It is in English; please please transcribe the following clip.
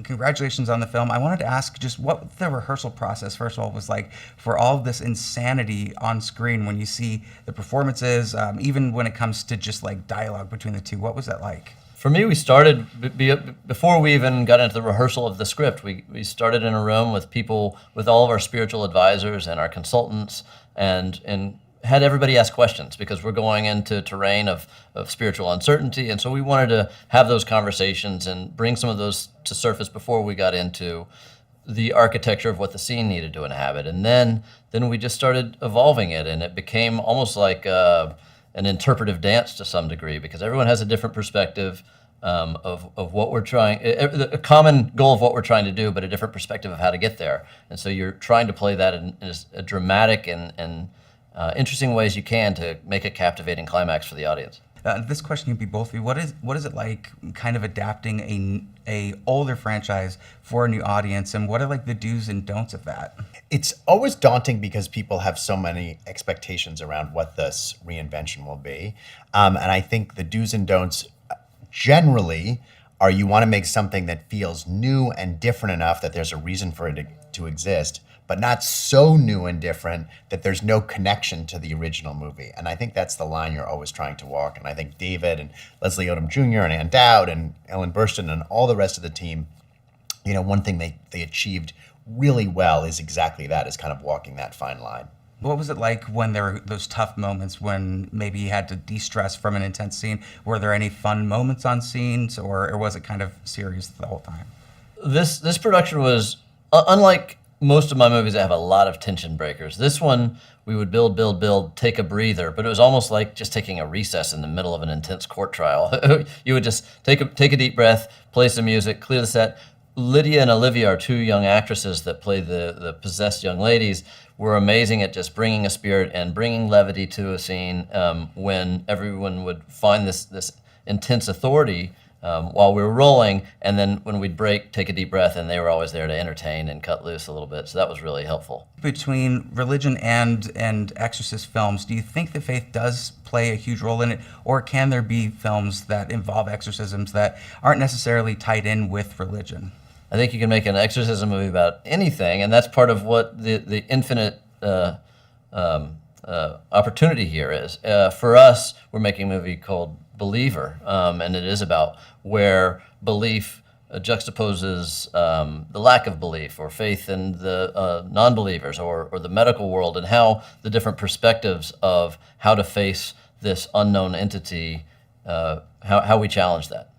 congratulations on the film. I wanted to ask just what the rehearsal process, first of all, was like for all of this insanity on screen when you see the performances, even when it comes to just like dialogue between the two. What was that like? For me, we started, before we even got into the rehearsal of the script, we started in a room with people, with all of our spiritual advisors and our consultants, and had everybody ask questions, because we're going into terrain of spiritual uncertainty. And so we wanted to have those conversations and bring some of those to surface before we got into the architecture of what the scene needed to inhabit. And then we just started evolving it, and it became almost like an interpretive dance to some degree, because everyone has a different perspective of what we're trying, a common goal of what we're trying to do, but a different perspective of how to get there. And so you're trying to play that in as a dramatic and interesting ways you can to make a captivating climax for the audience. This question can be both of you. What is it like kind of adapting a older franchise for a new audience, and what are like the do's and don'ts of that? It's always daunting because people have so many expectations around what this reinvention will be. And I think the do's and don'ts generally are you want to make something that feels new and different enough that there's a reason for it to exist, but not so new and different that there's no connection to the original movie. And I think that's the line you're always trying to walk. And I think David and Leslie Odom Jr. and Ann Dowd and Ellen Burstyn and all the rest of the team, you know, one thing they achieved really well is exactly that, is kind of walking that fine line. What was it like when there were those tough moments when maybe you had to de-stress from an intense scene? Were there any fun moments on scenes, or was it kind of serious the whole time? This production was, unlike most of my movies that have a lot of tension breakers, this one we would build, take a breather, but it was almost like just taking a recess in the middle of an intense court trial. You would just take a deep breath, play some music, clear the set. Lydia and Olivia are two young actresses that play the possessed young ladies. Were amazing at just bringing a spirit and bringing levity to a scene when everyone would find this intense authority while we were rolling, and then when we'd break, take a deep breath, and they were always there to entertain and cut loose a little bit. So that was really helpful. Between religion and Exorcist films, do you think the faith does play a huge role in it, or can there be films that involve exorcisms that aren't necessarily tied in with religion? I think you can make an exorcism movie about anything, and that's part of what the infinite opportunity here is. For us, we're making a movie called Believer, and it is about where belief juxtaposes the lack of belief or faith in the non-believers or the medical world, and how the different perspectives of how to face this unknown entity, how we challenge that.